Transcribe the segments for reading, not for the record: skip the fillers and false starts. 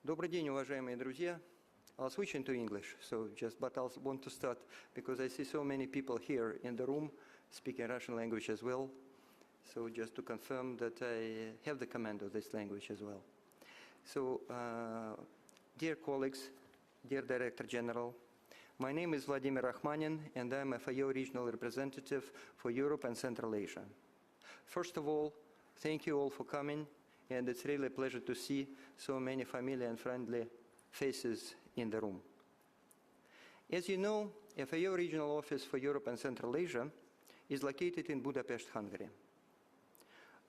Добрый день, уважаемые друзья. I'll switch into English, but I want to start because I see so many people here in the room speaking Russian language as well. So just to confirm that I have the command of this language as well. So, dear colleagues, dear Director General, my name is Vladimir Rachmanin, and I'm a FAO regional representative for Europe and Central Asia. First of all, thank you all for coming, and it's really a pleasure to see so many familiar and friendly faces in the room. As you know, FAO Regional Office for Europe and Central Asia is located in Budapest, Hungary.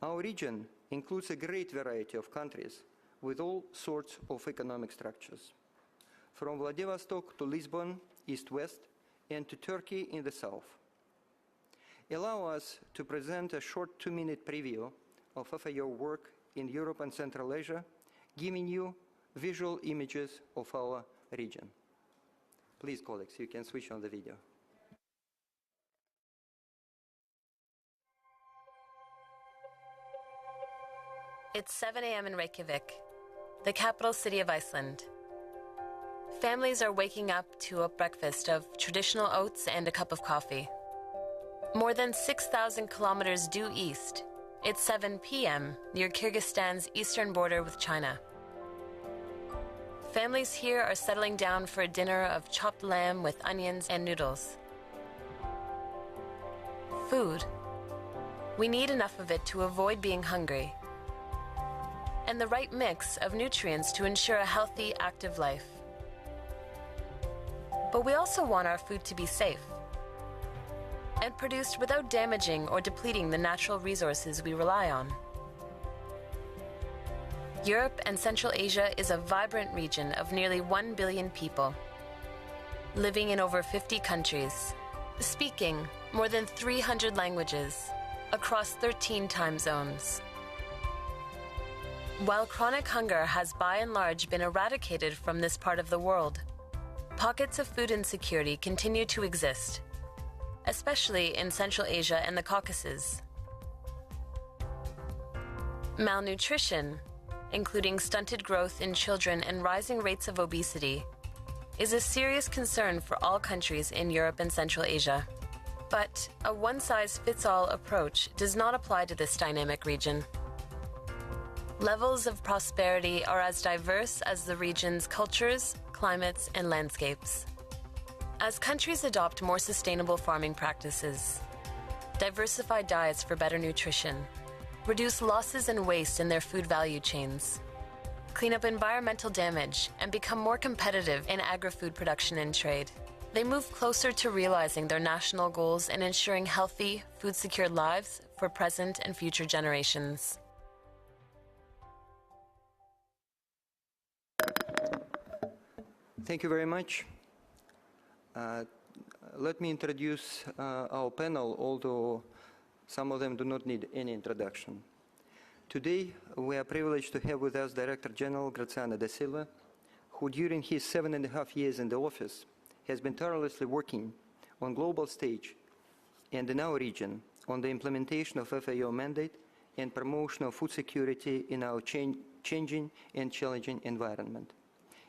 Our region includes a great variety of countries with all sorts of economic structures, from Vladivostok to Lisbon, east-west, and to Turkey in the south. Allow us to present a short 2-minute preview of FAO work in Europe and Central Asia, giving you visual images of our region. Please, colleagues, you can switch on the video. It's 7 a.m. in Reykjavik, the capital city of Iceland. Families are waking up to a breakfast of traditional oats and a cup of coffee. More than 6,000 kilometers due east, it's 7 p.m. near Kyrgyzstan's eastern border with China. Families here are settling down for a dinner of chopped lamb with onions and noodles. Food. We need enough of it to avoid being hungry, and the right mix of nutrients to ensure a healthy, active life. But we also want our food to be safe and produced without damaging or depleting the natural resources we rely on. Europe and Central Asia is a vibrant region of nearly 1 billion people, living in over 50 countries, speaking more than 300 languages across 13 time zones. While chronic hunger has by and large been eradicated from this part of the world, pockets of food insecurity continue to exist, especially in Central Asia and the Caucasus. Malnutrition, including stunted growth in children and rising rates of obesity, is a serious concern for all countries in Europe and Central Asia. But a one-size-fits-all approach does not apply to this dynamic region. Levels of prosperity are as diverse as the region's cultures, climates, and landscapes. As countries adopt more sustainable farming practices, diversify diets for better nutrition, reduce losses and waste in their food value chains, clean up environmental damage, and become more competitive in agri-food production and trade, they move closer to realizing their national goals and ensuring healthy, food-secured lives for present and future generations. Thank you very much. Let me introduce our panel, although some of them do not need any introduction. Today, we are privileged to have with us Director General Graziano da Silva, who during his 7.5 years in the office has been tirelessly working on global stage and in our region on the implementation of FAO mandate and promotion of food security in our changing and challenging environment.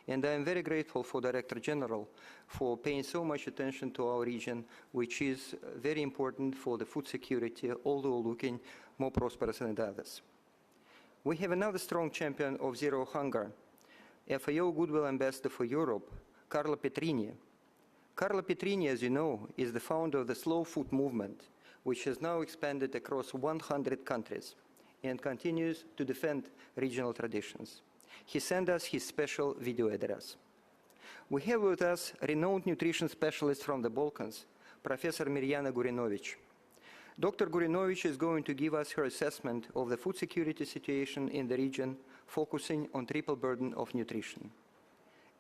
And I am very grateful for Director General for paying so much attention to our region, which is very important for the food security, although looking more prosperous than others. We have another strong champion of zero hunger, FAO Goodwill Ambassador for Europe, Carlo Petrini. Carlo Petrini, as you know, is the founder of the Slow Food Movement, which has now expanded across 100 countries and continues to defend regional traditions. He sent us his special video address. We have with us renowned nutrition specialist from the Balkans, Professor Mirjana Gurinovic. Dr. Gurinovic is going to give us her assessment of the food security situation in the region, focusing on triple burden of nutrition.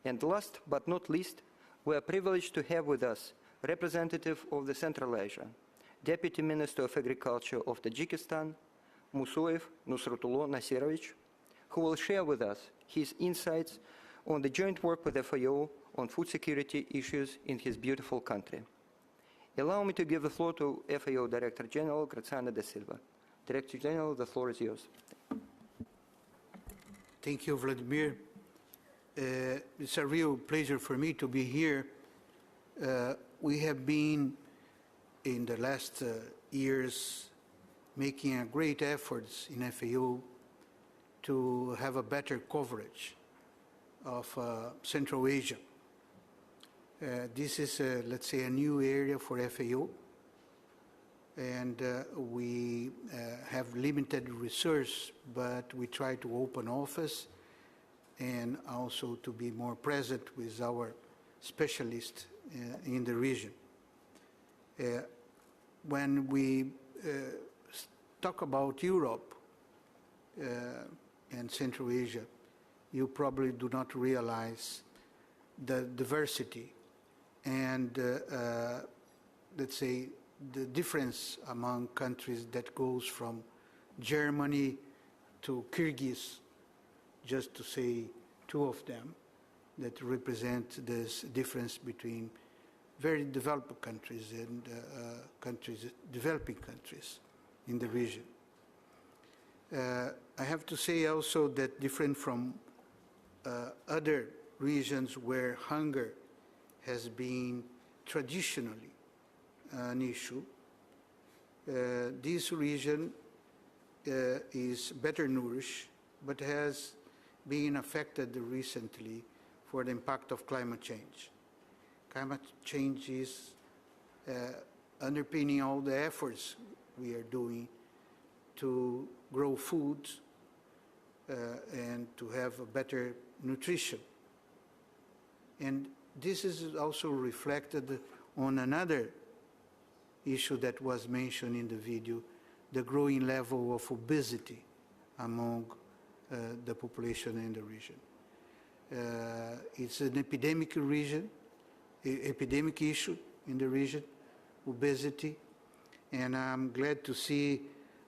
And last but not least, we are privileged to have with us representative of the Central Asia, Deputy Minister of Agriculture of Tajikistan, Musoev Nusratullo Nasirovich, who will share with us his insights on the joint work with FAO on food security issues in his beautiful country. Allow me to give the floor to FAO Director General Graziano da Silva. Director General, the floor is yours. Thank you, Vladimir. It's a real pleasure for me to be here. We have been, in the last years, making a great efforts in FAO to have a better coverage of Central Asia. This is, let's say, a new area for FAO, and we have limited resource, but we try to open office and also to be more present with our specialists in the region. When we talk about Europe and Central Asia, you probably do not realize the diversity and, let's say, the difference among countries that goes from Germany to Kyrgyz, just to say two of them, that represent this difference between very developed countries and developing countries in the region. I have to say also that different from other regions where hunger has been traditionally an issue, this region is better nourished, but has been affected recently for the impact of climate change. Climate change is underpinning all the efforts we are doing to grow food and to have a better nutrition. And this is also reflected on another issue that was mentioned in the video, the growing level of obesity among the population in the region. It's an epidemic issue in the region, obesity, and I'm glad to see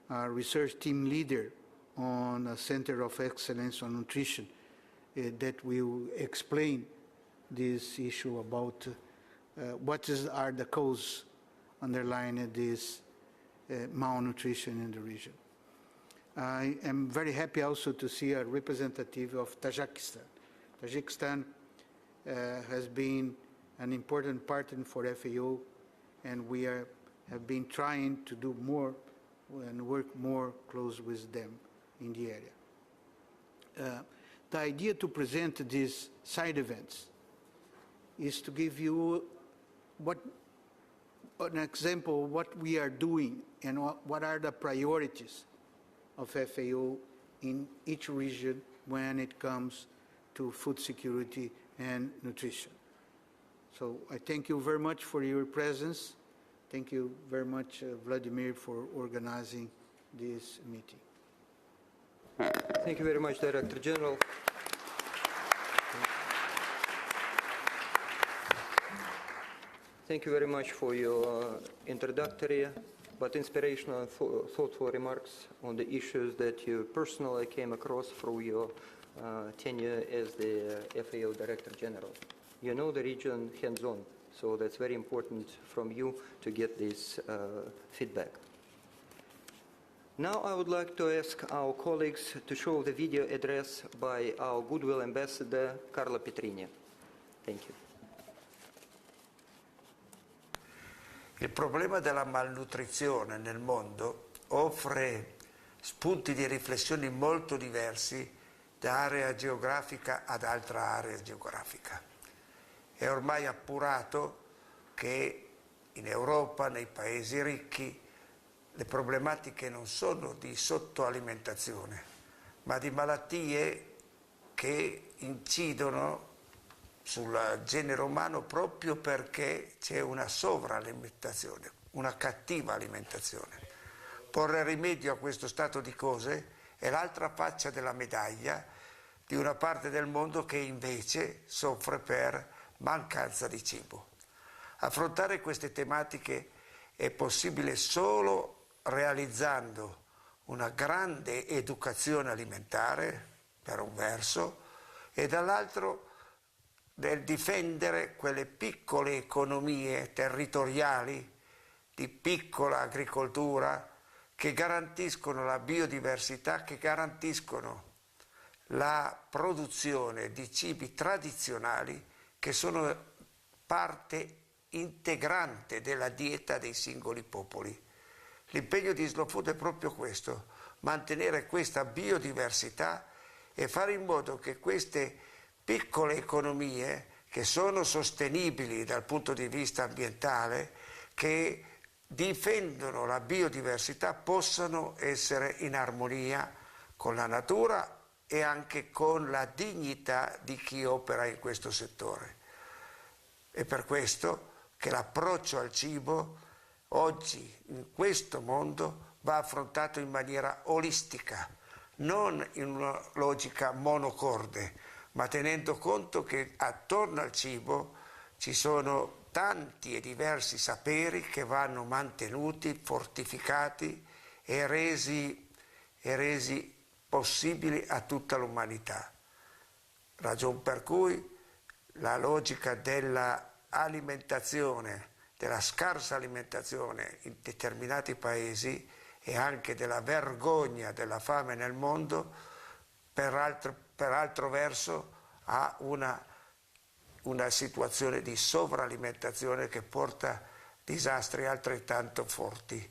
our research team leader on a Center of Excellence on Nutrition that will explain this issue about what are the causes underlying this malnutrition in the region. I am very happy also to see a representative of Tajikistan. Tajikistan has been an important partner for FAO, and we have been trying to do more and work more close with them in the area. The idea to present these side events is to give you an example of what we are doing and what are the priorities of FAO in each region when it comes to food security and nutrition. So I thank you very much for your presence. Thank you very much, Vladimir, for organizing this meeting. Thank you very much, Director General. Thank you very much for your introductory but inspirational and thoughtful remarks on the issues that you personally came across through your tenure as the FAO Director General. You know the region hands-on, so that's very important from you to get this feedback. Now I would like to ask our colleagues to show the video address by our Goodwill Ambassador, Carlo Petrini. Thank you. Il problema della malnutrizione nel mondo offre spunti di riflessione molto diversi da area geografica ad altra area geografica. È ormai appurato che in Europa, nei paesi ricchi, le problematiche non sono di sottoalimentazione, ma di malattie che incidono sul genere umano proprio perché c'è una sovralimentazione, una cattiva alimentazione. Porre rimedio a questo stato di cose è l'altra faccia della medaglia di una parte del mondo che invece soffre per mancanza di cibo. Affrontare queste tematiche è possibile solo realizzando una grande educazione alimentare, per un verso, e dall'altro nel difendere quelle piccole economie territoriali di piccola agricoltura che garantiscono la biodiversità, che garantiscono la produzione di cibi tradizionali che sono parte integrante della dieta dei singoli popoli. L'impegno di Slow Food è proprio questo, mantenere questa biodiversità e fare in modo che queste piccole economie, che sono sostenibili dal punto di vista ambientale, che difendono la biodiversità, possano essere in armonia con la natura e anche con la dignità di chi opera in questo settore. È per questo che l'approccio al cibo oggi in questo mondo va affrontato in maniera olistica, non in una logica monocorde, ma tenendo conto che attorno al cibo ci sono tanti e diversi saperi che vanno mantenuti, fortificati e resi possibili a tutta l'umanità. Ragion per cui la logica dell'alimentazione, della scarsa alimentazione in determinati paesi e anche della vergogna della fame nel mondo, per altro verso ha una situazione di sovralimentazione che porta disastri altrettanto forti.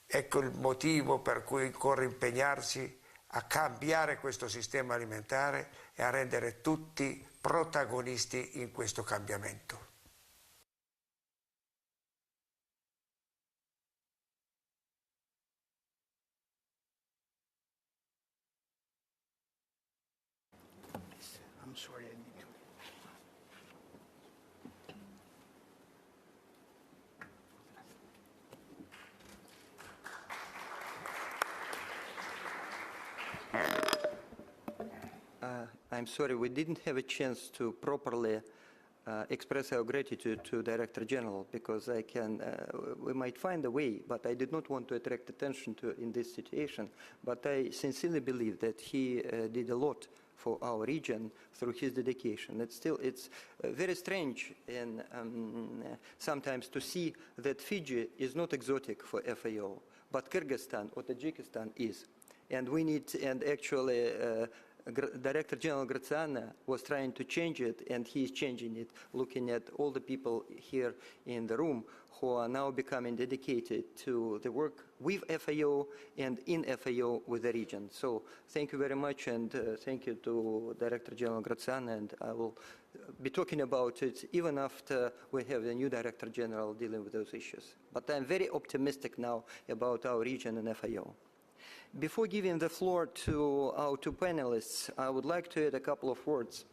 Ecco il motivo per cui occorre impegnarsi a cambiare questo sistema alimentare e a rendere tutti protagonisti in questo cambiamento. I'm sorry, I need to. I'm sorry, we didn't have a chance to properly express our gratitude to Director General, because we might find a way, but I did not want to attract attention to in this situation. But I sincerely believe that he did a lot for our region through his dedication. It's very strange and sometimes to see that Fiji is not exotic for FAO, but Kyrgyzstan or Tajikistan is. And we need, and actually Director General Graziana was trying to change it, and he is changing it, looking at all the people here in the room who are now becoming dedicated to the work with FAO and in FAO with the region. So thank you very much, and thank you to Director General Graziana, and I will be talking about it even after we have the new Director General dealing with those issues. But I'm very optimistic now about our region and FAO. Before giving the floor to our two panelists, I would like to add a couple of words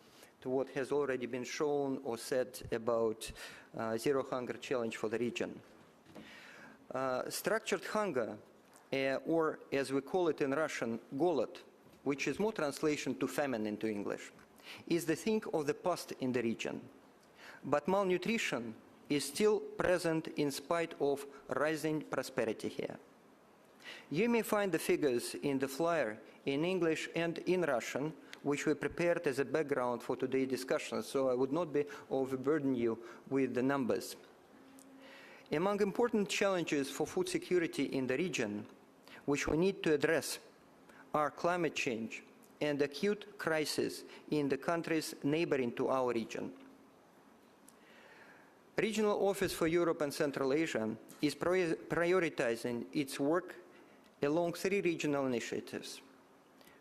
to what has already been shown or said about Zero Hunger Challenge for the region. Structured hunger, or as we call it in Russian, голод, which is more translation to famine into English, is the thing of the past in the region. But malnutrition is still present in spite of rising prosperity here. You may find the figures in the flyer in English and in Russian, which we prepared as a background for today's discussion, so I would not be overburden you with the numbers. Among important challenges for food security in the region, which we need to address, are climate change and acute crisis in the countries neighboring to our region. Regional Office for Europe and Central Asia is prioritizing its work along three regional initiatives.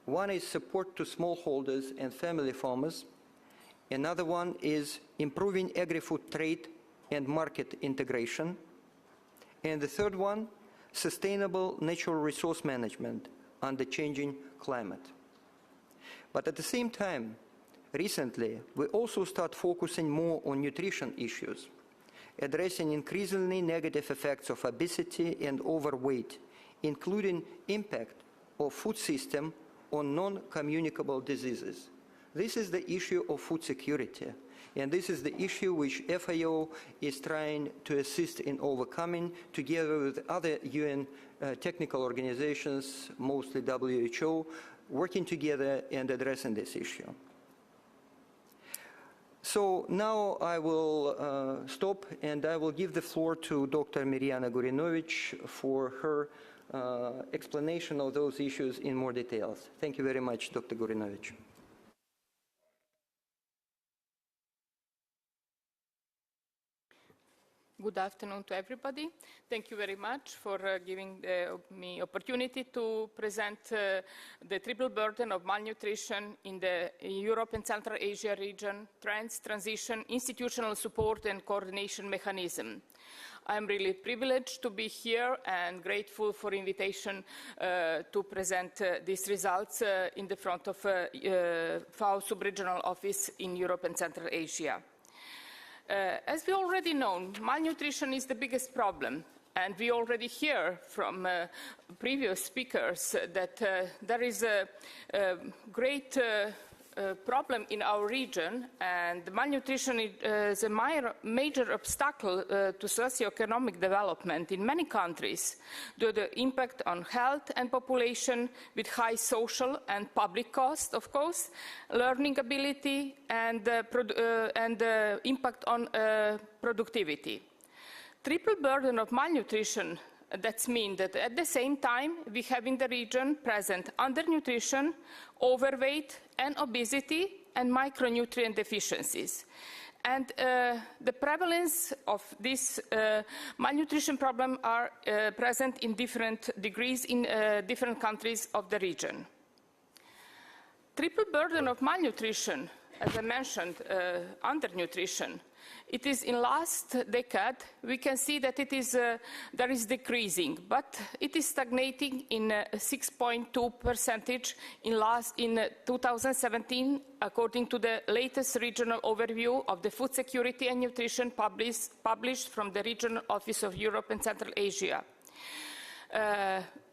One is support to smallholders and family farmers. Another one is improving agri-food trade and market integration. And the third one, sustainable natural resource management under changing climate. But at the same time, recently, we also start focusing more on nutrition issues, addressing increasingly negative effects of obesity and overweight, including impact of food system on non-communicable diseases. This is the issue of food security, and this is the issue which FAO is trying to assist in overcoming together with other UN technical organizations, mostly WHO, working together and addressing this issue. So now I will stop, and I will give the floor to Dr. Mirjana Gurinovich for her explanation of those issues in more details. Thank you very much, Dr. Gurinovich. Good afternoon to everybody. Thank you very much for giving me opportunity to present the triple burden of malnutrition in the Europe and Central Asia region, trends, transition, institutional support and coordination mechanism. I'm really privileged to be here and grateful for invitation to present these results in the front of FAO Subregional Office in Europe and Central Asia. As we already know, malnutrition is the biggest problem, and we already hear from previous speakers that there is a great problem in our region, and malnutrition is a major obstacle to socioeconomic development in many countries due to the impact on health and population with high social and public cost, of course, learning ability, and impact on productivity. Triple burden of malnutrition, that means that at the same time we have in the region present undernutrition, overweight and obesity and micronutrient deficiencies. And the prevalence of this malnutrition problem are present in different degrees in different countries of the region. Triple burden of malnutrition, as I mentioned, undernutrition, it is in last decade, we can see that it is, there is decreasing, but it is stagnating in 6.2% in 2017, according to the latest regional overview of the food security and nutrition published from the Regional Office of Europe and Central Asia.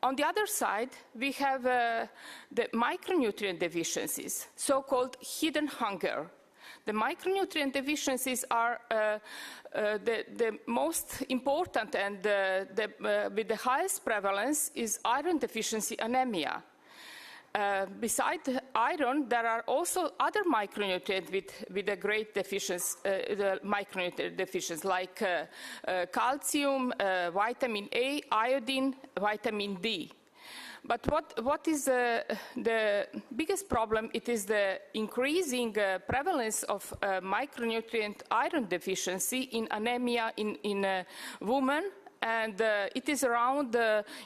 On the other side, we have the micronutrient deficiencies, so-called hidden hunger. The micronutrient deficiencies are the most important and with the highest prevalence is iron deficiency anemia. Besides iron, there are also other micronutrients with a great deficiency, micronutrient deficiencies like calcium, vitamin A, iodine, vitamin D. But what is the biggest problem? It is the increasing prevalence of micronutrient iron deficiency in anemia in women, and it is around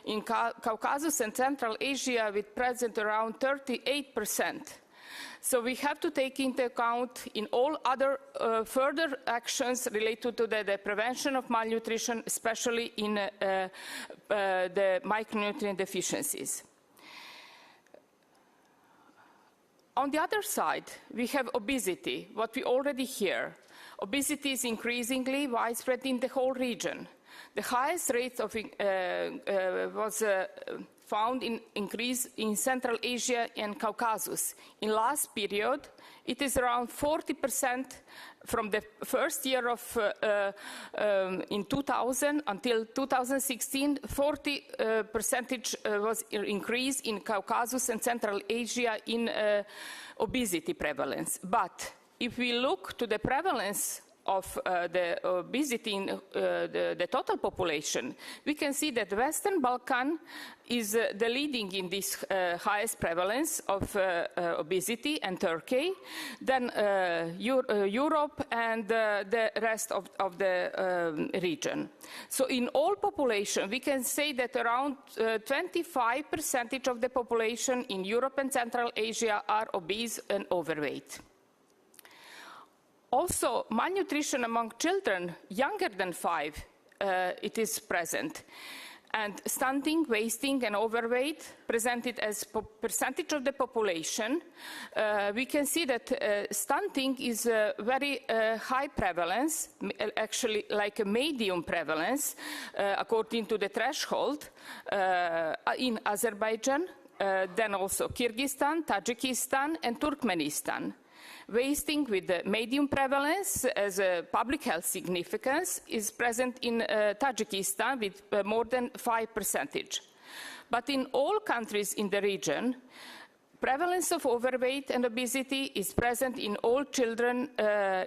in Caucasus and Central Asia with present around 38%. So we have to take into account in all other further actions related to the prevention of malnutrition, especially in the micronutrient deficiencies. On the other side, we have obesity, what we already hear. Obesity is increasingly widespread in the whole region. The highest rate of was found in increase in Central Asia and Caucasus. In last period, it is around 40% from the first year of in 2000 until 2016, 40% was increase in Caucasus and Central Asia in obesity prevalence. But if we look to the prevalence of the obesity in the total population, we can see that Western Balkan is the leading in this highest prevalence of obesity, and Turkey, then Europe and the rest of the region. So in all population, we can say that around 25% of the population in Europe and Central Asia are obese and overweight. Also, malnutrition among children younger than 5, it is present. And stunting, wasting, and overweight presented as percentage of the population. We can see that stunting is a very high prevalence, actually like a medium prevalence, according to the threshold in Azerbaijan, then also Kyrgyzstan, Tajikistan, and Turkmenistan. Wasting with the medium prevalence as a public health significance is present in Tajikistan with more than 5%. But in all countries in the region, Prevalence of overweight and obesity is present in all children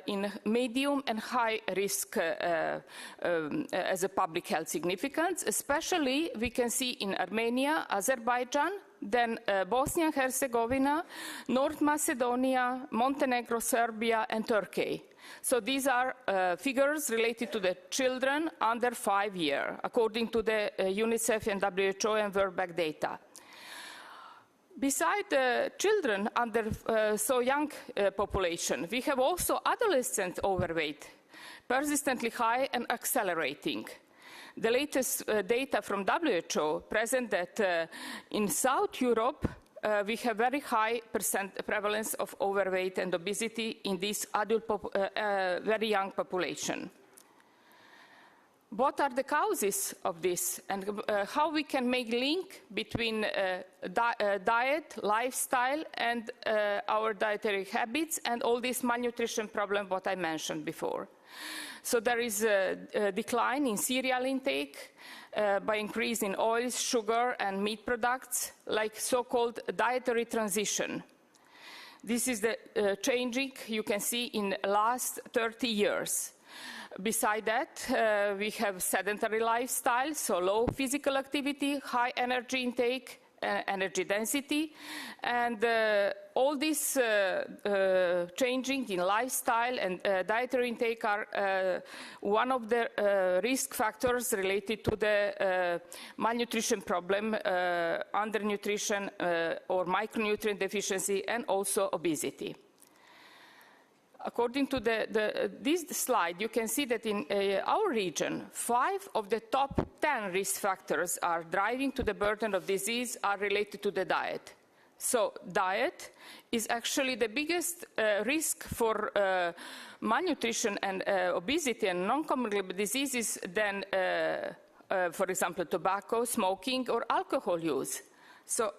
in medium and high risk as a public health significance. Especially we can see in Armenia, Azerbaijan, then Bosnia and Herzegovina, North Macedonia, Montenegro, Serbia, and Turkey. So these are figures related to the children under 5 years, according to the UNICEF and WHO and World Bank data. Besides the children under so young population, we have also adolescent overweight, persistently high and accelerating. The latest data from WHO present that in South Europe, we have very high prevalence of overweight and obesity in this adult very young population. What are the causes of this, and how we can make link between diet, lifestyle, and our dietary habits, and all this malnutrition problem what I mentioned before. So there is a decline in cereal intake by increase in oils, sugar, and meat products, like so-called dietary transition. This is the changing you can see in the last 30 years. Beside that, we have sedentary lifestyle, so low physical activity, high energy intake, energy density, and all this changing in lifestyle and dietary intake are one of the risk factors related to the malnutrition problem, undernutrition or micronutrient deficiency, and also obesity. According to this slide, you can see that in our region, 5 of the top 10 risk factors are driving to the burden of disease are related to the diet. So diet is actually the biggest risk for malnutrition and obesity and non-communicable diseases than, for example, tobacco, smoking, or alcohol use. So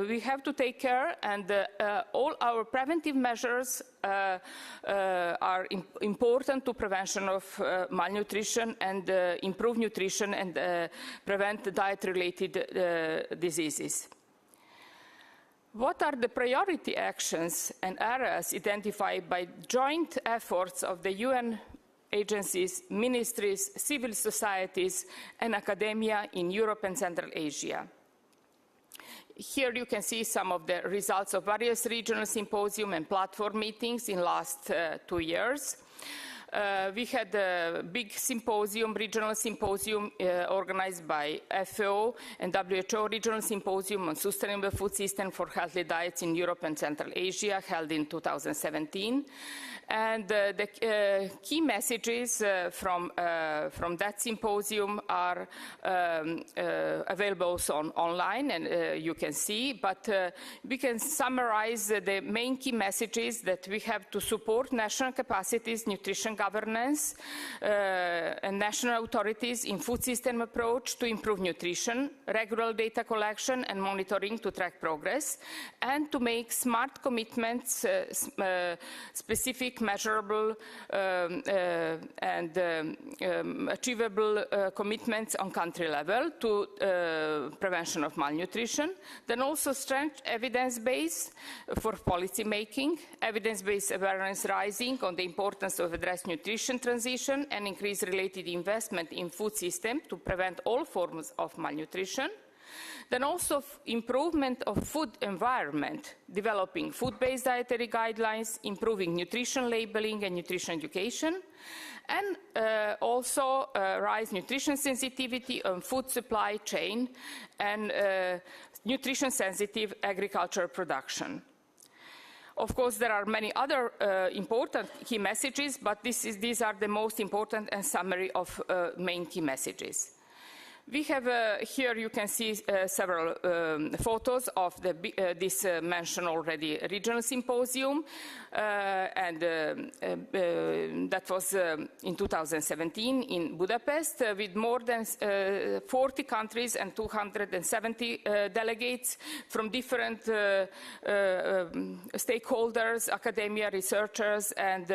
we have to take care, and all our preventive measures are important to prevention of malnutrition and improve nutrition and prevent diet-related diseases. What are the priority actions and areas identified by joint efforts of the UN agencies, ministries, civil societies, and academia in Europe and Central Asia? Here you can see some of the results of various regional symposium and platform meetings in the last 2 years. We had a big symposium, regional symposium, organized by FAO and WHO regional symposium on sustainable food system for healthy diets in Europe and Central Asia, held in 2017. And the key messages from that symposium are available also online, and you can see, but we can summarize the main key messages: that we have to support national capacities, nutrition governance, and national authorities in food system approach to improve nutrition, regular data collection and monitoring to track progress, and to make smart commitments, specific, measurable, and achievable commitments on country level to prevention of malnutrition. Then also strength evidence base for policy making, evidence-based awareness rising on the importance of address nutrition transition and increase related investment in food system to prevent all forms of malnutrition. Then also improvement of food environment, developing food-based dietary guidelines, improving nutrition labeling and nutrition education, and also rise nutrition sensitivity on food supply chain and nutrition sensitive agricultural production. Of course, there are many other important key messages, but these are the most important and summary of main key messages. We have here you can see several photos of this mentioned already regional symposium, and that was in 2017 in Budapest with more than 40 countries and 270 delegates from different stakeholders, academia, researchers, and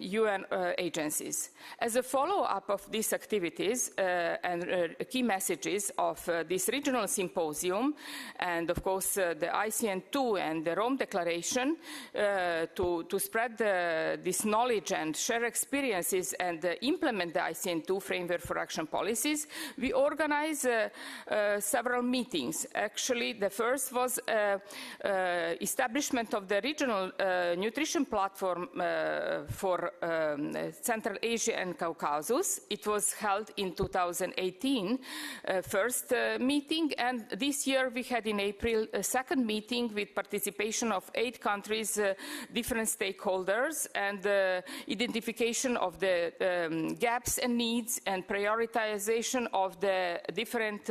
UN agencies. As a follow-up of these activities and and key messages of this regional symposium, and of course the ICN2 and the Rome Declaration, to spread this knowledge and share experiences and implement the ICN2 framework for action policies, we organize several meetings. Actually, the first was establishment of the regional nutrition platform for Central Asia and Caucasus. It was held in 2018, first meeting, and this year we had in April a second meeting with participation of 8 countries, different stakeholders, and identification of the gaps and needs and prioritization of the different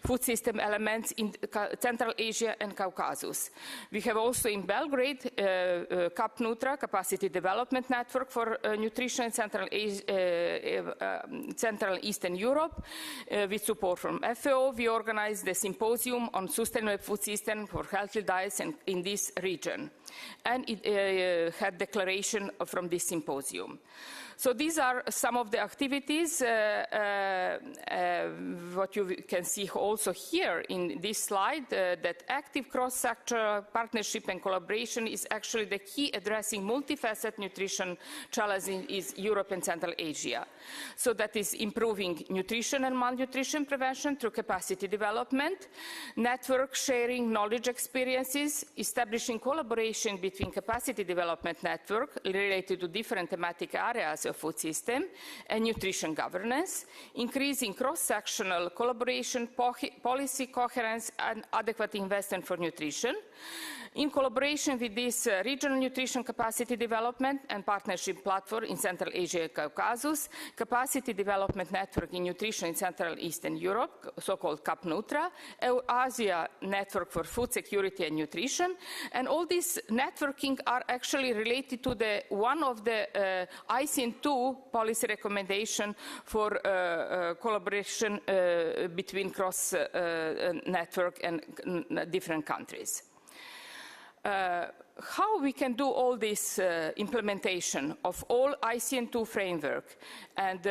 food system elements in Central Asia and Caucasus. We have also in Belgrade CAP Nutra, Capacity Development Network for Nutrition in Central and Eastern Europe. With support from FAO, we organized the symposium on sustainable food system for healthy diets in this region. And it had declaration from this symposium. So these are some of the activities. What you can see also here in this slide, that active cross-sector partnership and collaboration is actually the key addressing multifaceted nutrition challenges in Europe and Central Asia. So that is improving nutrition and malnutrition prevention through capacity development, network sharing knowledge experiences, establishing collaboration between capacity development network related to different thematic areas of food system and nutrition governance, increasing cross-sectional collaboration, policy coherence and adequate investment for nutrition. In collaboration with this regional nutrition capacity development and partnership platform in Central Asia and Caucasus, capacity development network in nutrition in Central Eastern Europe, so-called CAP Nutra, Asia network for food security and nutrition, and all these networking are actually related to the one of the ICN2 policy recommendation for collaboration between cross network and different countries. How we can do all this implementation of all ICN2 framework and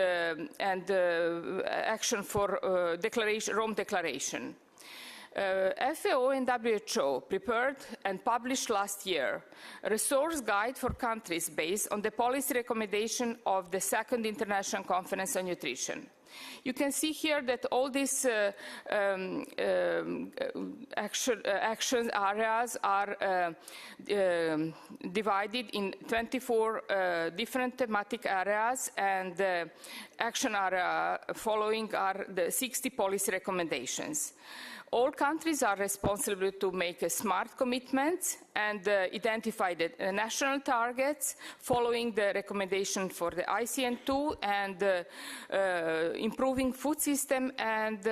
action for Rome Declaration. FAO and WHO prepared and published last year a resource guide for countries based on the policy recommendation of the Second International Conference on Nutrition. You can see here that all these action areas are divided in 24 different thematic areas, and the action area following are the 60 policy recommendations. All countries are responsible to make smart commitments and identify the national targets following the recommendation for the ICN2 and improving food system and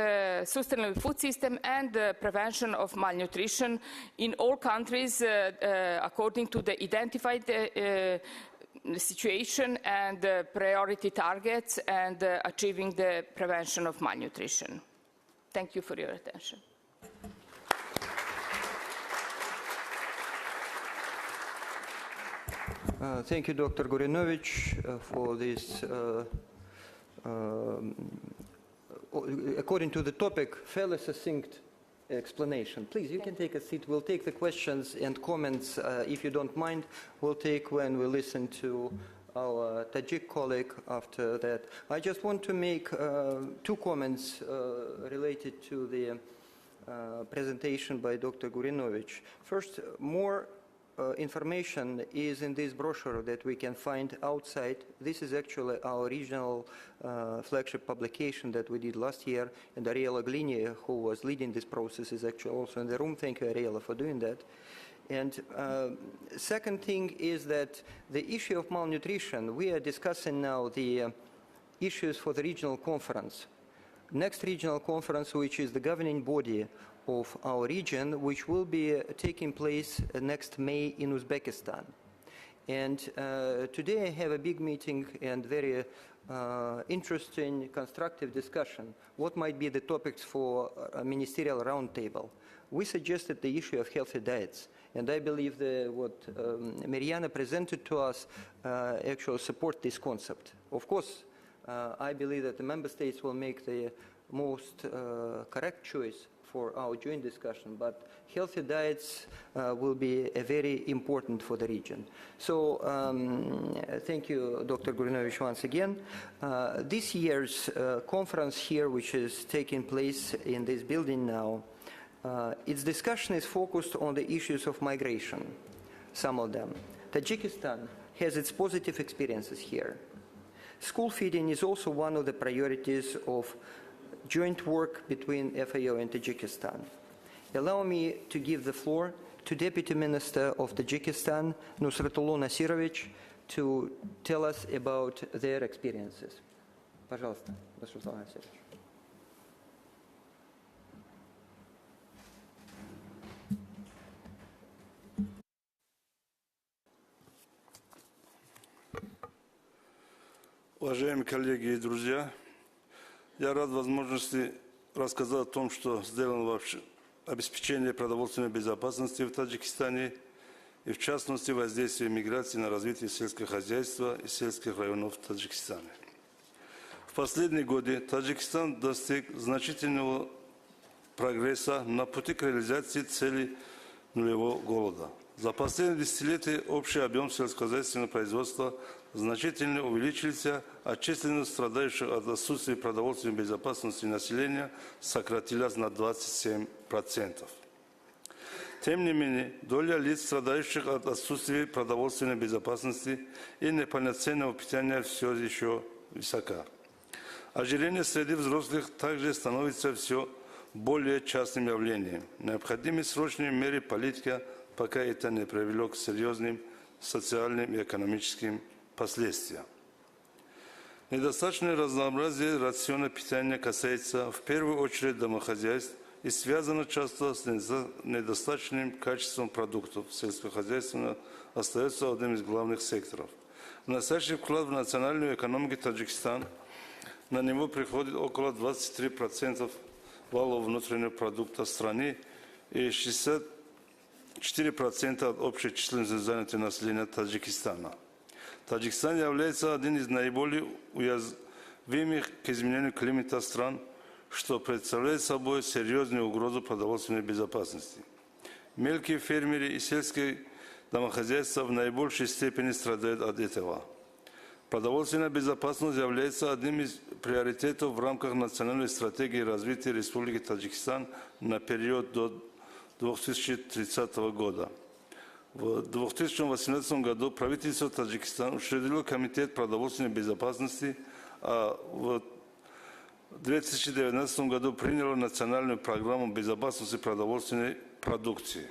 sustainable food system and prevention of malnutrition in all countries according to the identified situation and priority targets and achieving the prevention of malnutrition. Thank you for your attention. Thank you, Dr. Gurinovich, for this, according to the topic, fairly succinct explanation. Please, you can take a seat. We'll take the questions and comments, if you don't mind, we'll take when we listen to our Tajik colleague after that. I just want to make 2 comments related to the presentation by Dr. Gurinovich. First, more information is in this brochure that we can find outside. This is actually our regional flagship publication that we did last year, and Ariela Glini, who was leading this process, is actually also in the room. Thank you, Ariela, for doing that. And second thing is that the issue of malnutrition, we are discussing now the issues for the regional conference. Next regional conference, which is the governing body of our region, which will be taking place next May in Uzbekistan. And today I have a big meeting and very interesting, constructive discussion. What might be the topics for a ministerial roundtable? We suggested the issue of healthy diets. And I believe that what Mariana presented to us actually support this concept. Of course, I believe that the member states will make the most correct choice for our joint discussion, but healthy diets will be very important for the region. So thank you, Dr. Gurinovich, once again. This year's conference here, which is taking place in this building now, its discussion is focused on the issues of migration, some of them. Tajikistan has its positive experiences here. School feeding is also one of the priorities of joint work between FAO and Tajikistan. Allow me to give the floor to Deputy Minister of Tajikistan, Nusratullah Nasirovich, to tell us about their experiences. Пожалуйста, Nusratullah Nasirovich. Уважаемые коллеги и друзья, я рад возможности рассказать о том, что сделано в обеспечении продовольственной безопасности в Таджикистане и, в частности, воздействие миграции на развитие сельского хозяйства и сельских районов Таджикистана. В последние годы Таджикистан достиг значительного прогресса на пути к реализации целей нулевого голода. За последние десятилетия общий объем сельскохозяйственного производства значительно увеличился, а численность страдающих от отсутствия продовольственной безопасности населения сократилась на 27%. Тем не менее, доля лиц, страдающих от отсутствия продовольственной безопасности и неполноценного питания, все еще высока. Ожирение среди взрослых также становится все более частым явлением. Необходимы срочные меры политики, пока это не привело к серьезным социальным и экономическим последствиям. Недостаточное разнообразие рациона питания касается в первую очередь домохозяйств и связано часто с недостаточным качеством продуктов. Сельскохозяйство остается одним из главных секторов. Настоящий вклад в национальную экономику Таджикистана, на него приходит около 23% валового внутреннего продукта страны и 64% от общей численности занятого населения Таджикистана. Таджикистан является одним из наиболее уязвимых к изменению климата стран, что представляет собой серьезную угрозу продовольственной безопасности. Мелкие фермеры и сельские домохозяйства в наибольшей степени страдают от этого. Продовольственная безопасность является одним из приоритетов в рамках национальной стратегии развития Республики Таджикистан на период до 2030 года. В 2018 году правительство Таджикистана учредило Комитет продовольственной безопасности, а в 2019 году приняло национальную программу безопасности продовольственной продукции.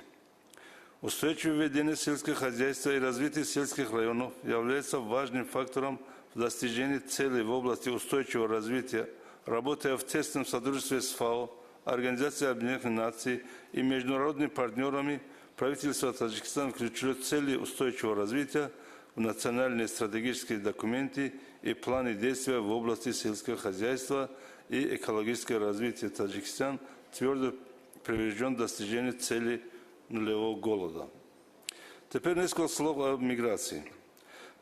Устойчивое ведение сельского хозяйства и развитие сельских районов является важным фактором в достижении целей в области устойчивого развития, работая в тесном сотрудничестве с ФАО, Организацией Объединенных Наций и международными партнерами. Правительство Таджикистана включило цели устойчивого развития в национальные стратегические документы и планы действия в области сельского хозяйства и экологического развития. Таджикистан твердо привержен достижению целей нулевого голода. Теперь несколько слов о миграции.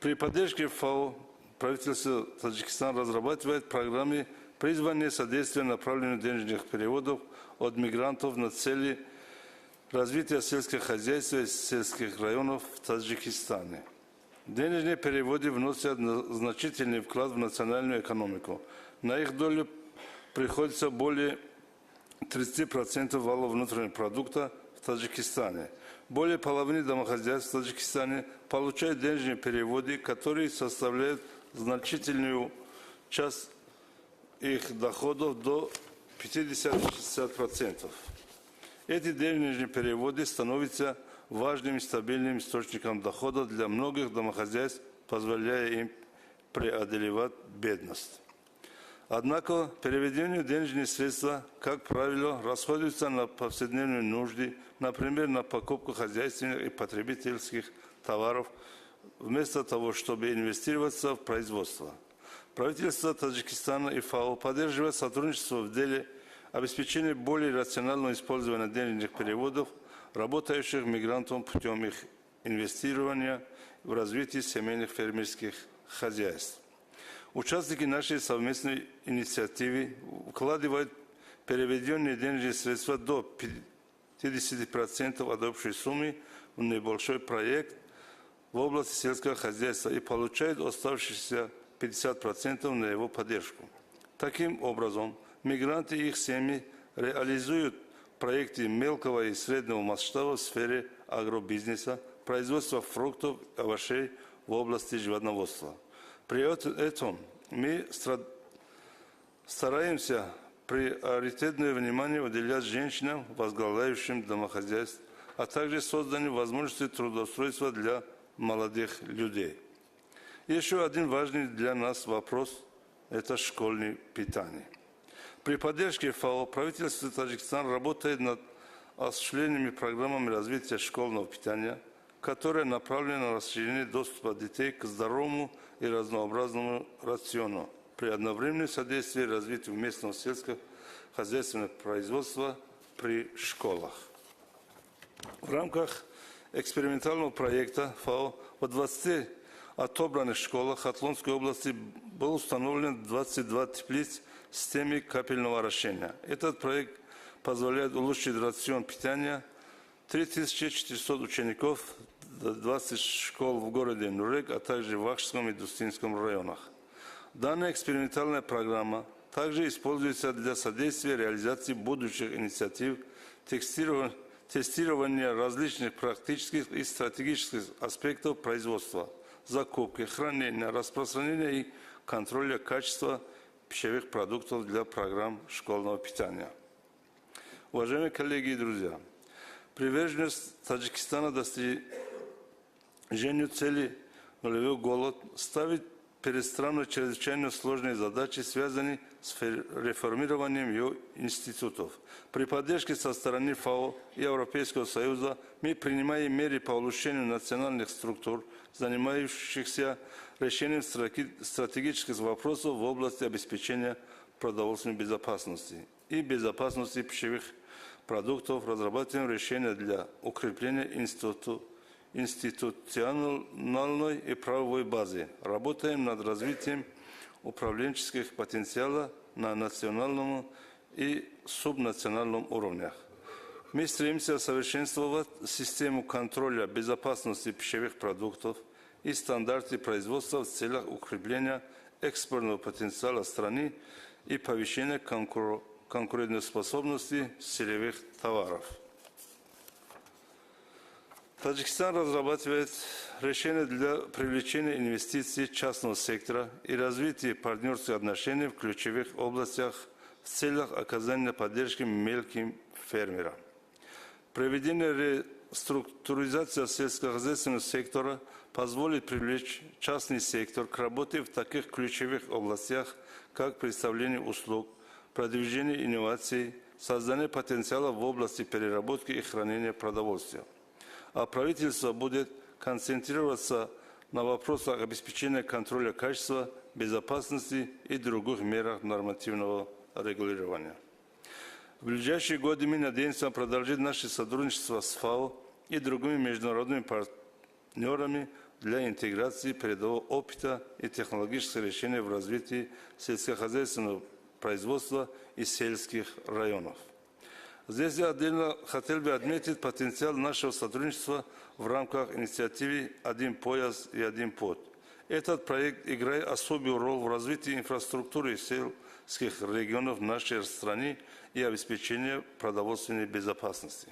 При поддержке ФАО правительство Таджикистана разрабатывает программы, призванные содействия направлению денежных переводов от мигрантов на цели развития сельского хозяйства и сельских районов в Таджикистане. Денежные переводы вносят значительный вклад в национальную экономику. На их долю приходится более 30% валового внутреннего продукта в Таджикистане. Более половины домохозяйств в Таджикистане получают денежные переводы, которые составляют значительную часть их доходов до 50-60%. Эти денежные переводы становятся важным и стабильным источником дохода для многих домохозяйств, позволяя им преодолевать бедность. Однако переведение денежных средств, как правило, расходуется на повседневные нужды, например, на покупку хозяйственных и потребительских товаров, вместо того, чтобы инвестироваться в производство. Правительство Таджикистана и ФАО поддерживают сотрудничество в деле обеспечения более рационального использования денежных переводов, работающих мигрантам путем их инвестирования в развитие семейных фермерских хозяйств. Участники нашей совместной инициативы вкладывают переведенные денежные средства до 50% от общей суммы в небольшой проект в области сельского хозяйства и получают оставшиеся 50% на его поддержку. Таким образом, мигранты и их семьи реализуют проекты мелкого и среднего масштаба в сфере агробизнеса, производства фруктов и овощей в области животноводства. При этом мы стараемся приоритетное внимание уделять женщинам, возглавляющим домохозяйств, а также созданию возможности трудоустройства для молодых людей. Еще один важный для нас вопрос – это школьное питание. При поддержке ФАО правительство Таджикистана работает над осуществлением программами развития школьного питания, которая направлена на расширение доступа детей к здоровому и разнообразному рациону при одновременном содействии развитию местного сельскохозяйственного производства при школах. В рамках экспериментального проекта ФАО в 20 отобранных школах Атлонской области было установлено 22 теплиц с системой капельного орошения. Этот проект позволяет улучшить рацион питания 3400 учеников, 20 школ в городе Нурек, а также в Ахшском и Дустинском районах. Данная экспериментальная программа также используется для содействия реализации будущих инициатив, тестирования различных практических и стратегических аспектов производства, закупки, хранения, распространения и контроля качества пищевых продуктов для программ школьного питания. Уважаемые коллеги и друзья, приверженность Таджикистана достижению цели нулевой голод ставит перед страной чрезвычайно сложные задачи, связанные с реформированием ее институтов. При поддержке со стороны ФАО и Европейского Союза мы принимаем меры по улучшению национальных структур, занимающихся решением стратегических вопросов в области обеспечения продовольственной безопасности и безопасности пищевых продуктов, разрабатываем решения для укрепления институциональной и правовой базы. Работаем над развитием управленческих потенциалов на национальном и субнациональном уровнях. Мы стремимся совершенствовать систему контроля безопасности пищевых продуктов и стандарты производства в целях укрепления экспортного потенциала страны и повышения конкурентоспособности сырьевых товаров. Таджикистан разрабатывает решения для привлечения инвестиций частного сектора и развития партнерских отношений в ключевых областях в целях оказания поддержки мелким фермерам. Проведение реструктуризации сельскохозяйственного сектора позволит привлечь частный сектор к работе в таких ключевых областях, как предоставление услуг, продвижение инноваций, создание потенциала в области переработки и хранения продовольствия. А правительство будет концентрироваться на вопросах обеспечения контроля качества, безопасности и других мерах нормативного регулирования. В ближайшие годы мы надеемся продолжить наше сотрудничество с ФАО и другими международными партнерами для интеграции передового опыта и технологических решений в развитии сельскохозяйственного производства и сельских районов. Здесь я отдельно хотел бы отметить потенциал нашего сотрудничества в рамках инициативы «Один пояс и один пот». Этот проект играет особую роль в развитии инфраструктуры сельских регионов нашей страны и обеспечении продовольственной безопасности.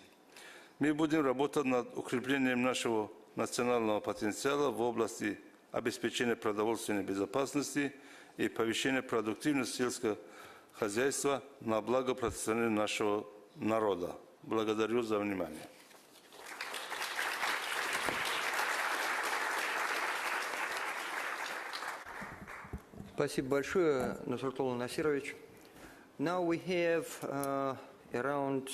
Мы будем работать над укреплением нашего национального потенциала в области обеспечения продовольственной безопасности и повышения продуктивности сельского хозяйства на благо процветания нашего народа. Благодарю за внимание. Спасибо большое, Нусратулла Насирович. Now we have around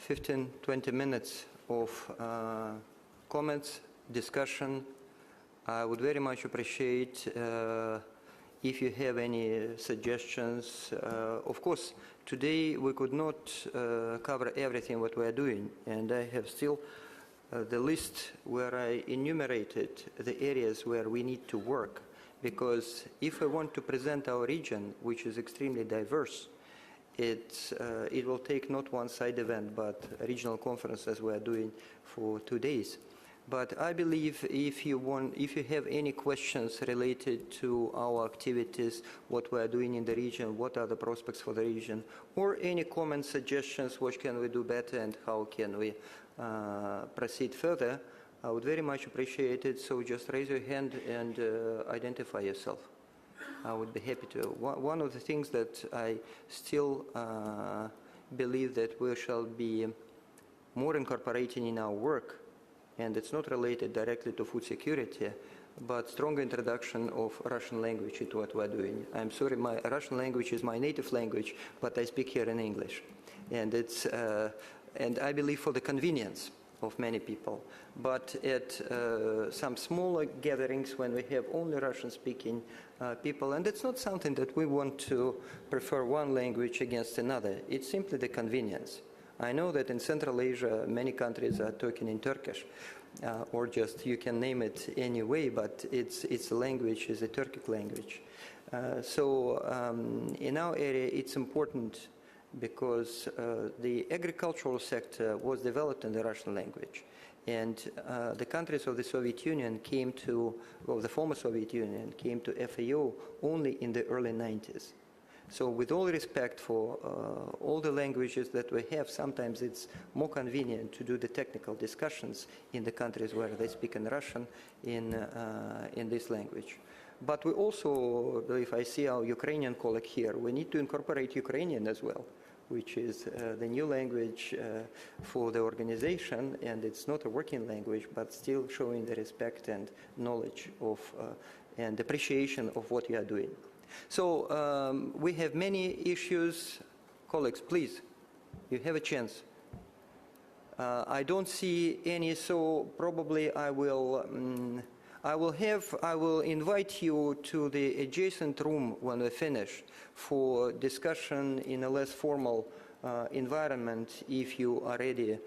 15-20 minutes of comments, discussion. I would very much appreciate if you have any suggestions. Of course, today we could not cover everything what we are doing, and I have still the list where I enumerated the areas where we need to work. because if we want to present our region, which is extremely diverse, it will take not one side event, but a regional conference as we are doing for 2 days. But I believe if you have any questions related to our activities, what we are doing in the region, what are the prospects for the region, or any comments, suggestions, what can we do better and how can we proceed further, I would very much appreciate it. So just raise your hand and identify yourself. I would be happy to. One of the things that I still believe that we shall be more incorporating in our work, and it's not related directly to food security, but strong introduction of Russian language into what we're doing. I'm sorry, my Russian language is my native language, but I speak here in English. And and I believe for the convenience of many people. But at some smaller gatherings when we have only Russian-speaking people, and it's not something that we want to prefer one language against another, it's simply the convenience. I know that in Central Asia, many countries are talking in Turkish, or just you can name it any way, but its language is a Turkic language. In our area, it's important because the agricultural sector was developed in the Russian language. And the countries of the Soviet Union the former Soviet Union came to FAO only in the early 90s. So with all respect for all the languages that we have, sometimes it's more convenient to do the technical discussions in the countries where they speak in Russian in this language. But we also, if I see our Ukrainian colleague here, we need to incorporate Ukrainian as well, which is the new language for the organization, and it's not a working language, but still showing the respect and knowledge of and appreciation of what you are doing. So we have many issues. Colleagues, please, you have a chance. I don't see any, so probably I will invite you to the adjacent room when we finish for discussion in a less formal environment if you are ready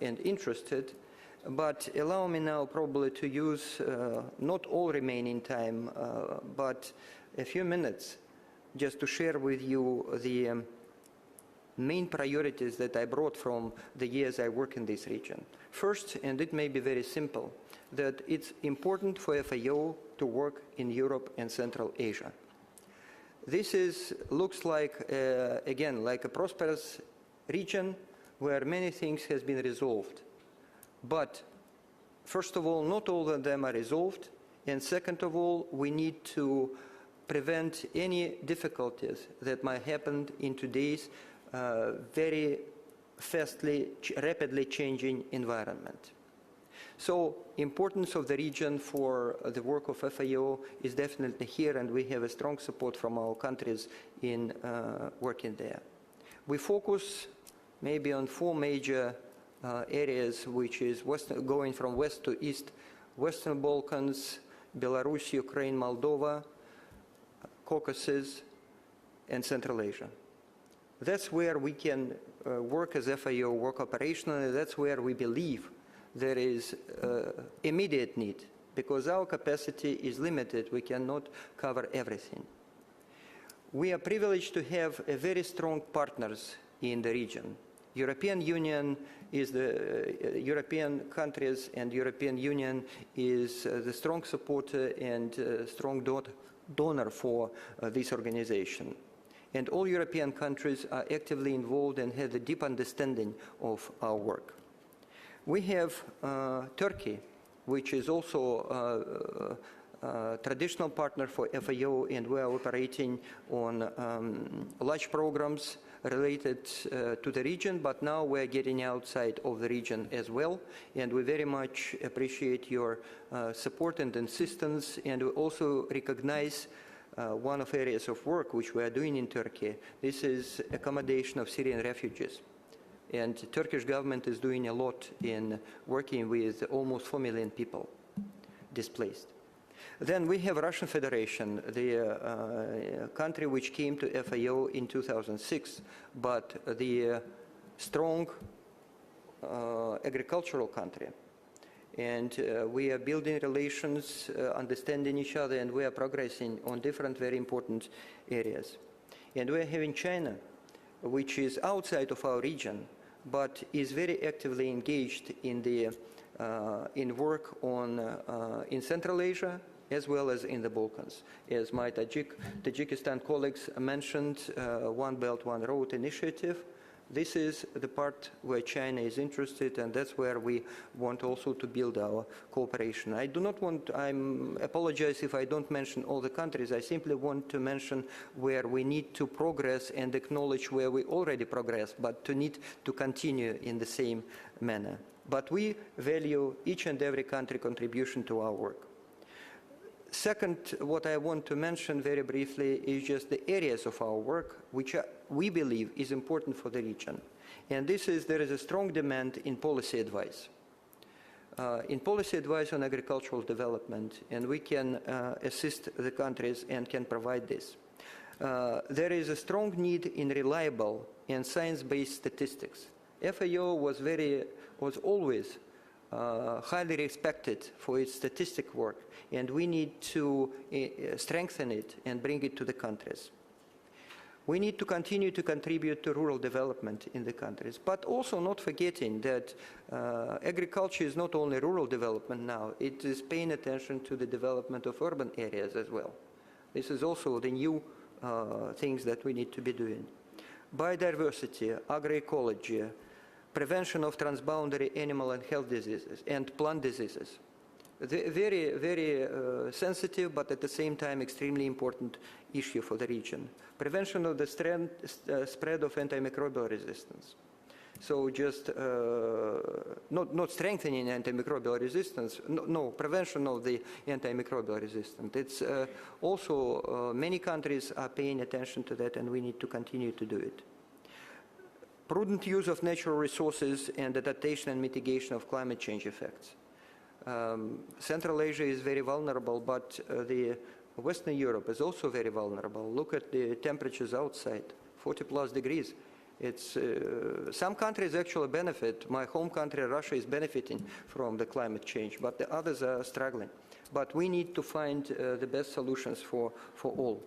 and interested. But allow me now probably to use not all remaining time, but a few minutes just to share with you the main priorities that I brought from the years I work in this region. First, and it may be very simple, that it's important for FAO to work in Europe and Central Asia. This looks like, again, like a prosperous region where many things has been resolved. But first of all, not all of them are resolved. And second of all, we need to prevent any difficulties that might happen in today's very rapidly changing environment. So importance of the region for the work of FAO is definitely here, and we have a strong support from our countries in working there. We focus maybe on 4 major areas, which is going from west to east: Western Balkans, Belarus, Ukraine, Moldova, Caucasus, and Central Asia. That's where we can work as FAO, work operationally. That's where we believe there is immediate need, because our capacity is limited. We cannot cover everything. We are privileged to have very strong partners in the region. European Union is the European countries, and European Union is the strong supporter and strong donor for this organization. And all European countries are actively involved and have a deep understanding of our work. We have Turkey, which is also a traditional partner for FAO, and we are operating on large programs related to the region, but now we're getting outside of the region as well, and we very much appreciate your support and insistence, and we also recognize one of areas of work which we are doing in Turkey. This is accommodation of Syrian refugees. And the Turkish government is doing a lot in working with almost 4 million people displaced. Then we have Russian Federation, the country which came to FAO in 2006, but the strong agricultural country. And we are building relations, understanding each other, and we are progressing on different very important areas. And we are having China, which is outside of our region, but is very actively engaged in the in work on in Central Asia as well as in the Balkans. As my Tajikistan colleagues mentioned, One Belt, One Road initiative. This is the part where China is interested, and that's where we want also to build our cooperation. I do not want, I apologize if I don't mention all the countries. I simply want to mention where we need to progress and acknowledge where we already progress, but to need to continue in the same manner. But we value each and every country contribution to our work. Second, what I want to mention very briefly is just the areas of our work which we believe is important for the region. And this is, there is a strong demand in policy advice. In policy advice on agricultural development, and we can assist the countries and can provide this. There is a strong need in reliable and science-based statistics. FAO was always highly respected for its statistic work, and we need to strengthen it and bring it to the countries. We need to continue to contribute to rural development in the countries, but also not forgetting that agriculture is not only rural development now, it is paying attention to the development of urban areas as well. This is also the new things that we need to be doing. Biodiversity, agroecology, prevention of transboundary animal and health diseases and plant diseases. Very, very sensitive, but at the same time extremely important issue for the region. Prevention of the spread of antimicrobial resistance. So just not strengthening antimicrobial resistance, no, prevention of the antimicrobial resistance. It's also many countries are paying attention to that, and we need to continue to do it. Prudent use of natural resources and adaptation and mitigation of climate change effects. Central Asia is very vulnerable, but the Western Europe is also very vulnerable. Look at the temperatures outside, 40+ degrees. It's, some countries actually benefit. My home country, Russia, is benefiting from the climate change, but the others are struggling. But we need to find the best solutions for all.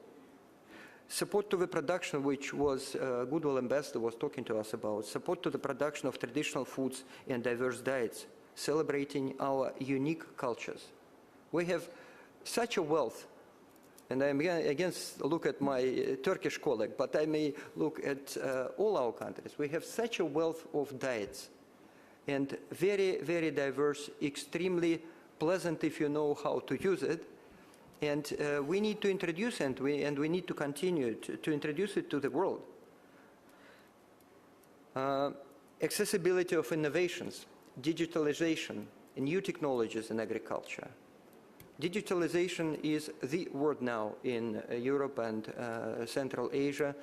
Support to the production, which was Goodwill Ambassador was talking to us about. Support to the production of traditional foods and diverse diets, celebrating our unique cultures. We have such a wealth, and I'm against look at my Turkish colleague, but I may look at all our countries. We have such a wealth of diets, and very, very diverse, extremely pleasant if you know how to use it. And we need to introduce it, and we need to continue to introduce it to the world. Accessibility of innovations, digitalization, and new technologies in agriculture. Digitalization is the word now in Europe and Central Asia,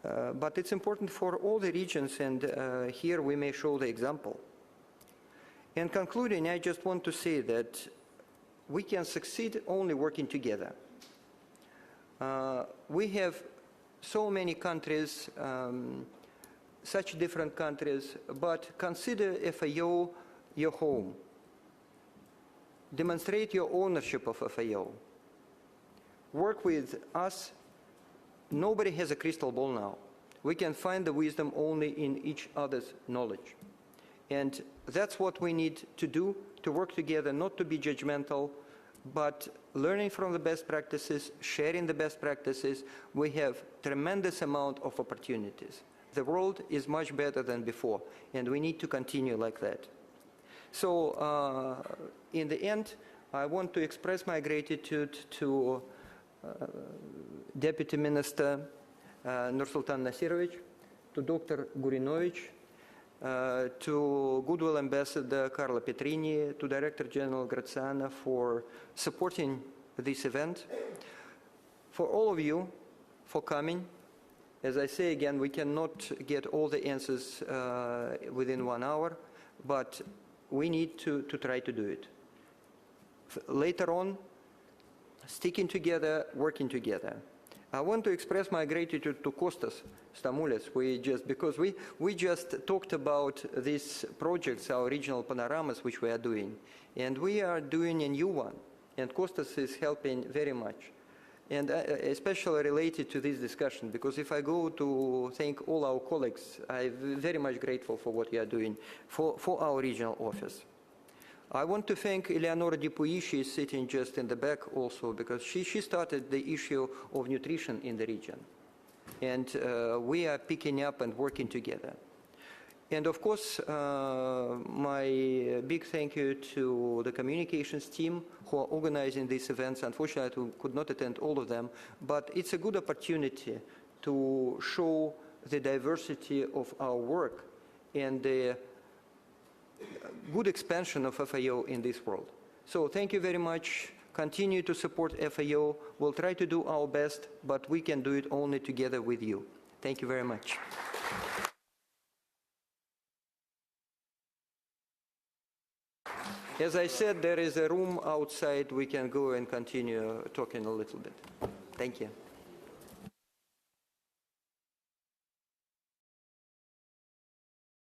but it's important for all the regions, and here we may show the example. In concluding, I just want to say that we can succeed only working together. We have so many countries, such different countries, but consider FAO your home. Demonstrate your ownership of FAO. Work with us. Nobody has a crystal ball now. We can find the wisdom only in each other's knowledge. And that's what we need to do, to work together, not to be judgmental, but learning from the best practices, sharing the best practices. We have tremendous amount of opportunities. The world is much better than before, and we need to continue like that. So in the end, I want to express my gratitude to Deputy Minister Nursultan Nasirovich, to Dr. Gurinovich, to Goodwill Ambassador Carla Petrini, to Director General Graziana for supporting this event, for all of you for coming. As I say again, we cannot get all the answers within 1 hour, but we need to try to do it. Later on, sticking together, working together. I want to express my gratitude to Kostas Stamoulis, because we just talked about these projects, our regional panoramas, which we are doing, and we are doing a new one, and Kostas is helping very much, and especially related to this discussion, because if I go to thank all our colleagues, I'm very much grateful for what you are doing for our regional office. I want to thank Eleonora Dupuy. She is sitting just in the back also, because she started the issue of nutrition in the region. And we are picking up and working together. And of course, my big thank you to the communications team who are organizing these events. Unfortunately, I could not attend all of them, but it's a good opportunity to show the diversity of our work and the good expansion of FAO in this world. So thank you very much. Continue to support FAO. We'll try to do our best, but we can do it only together with you. Thank you very much. As I said, there is a room outside. We can go and continue talking a little bit. Thank you.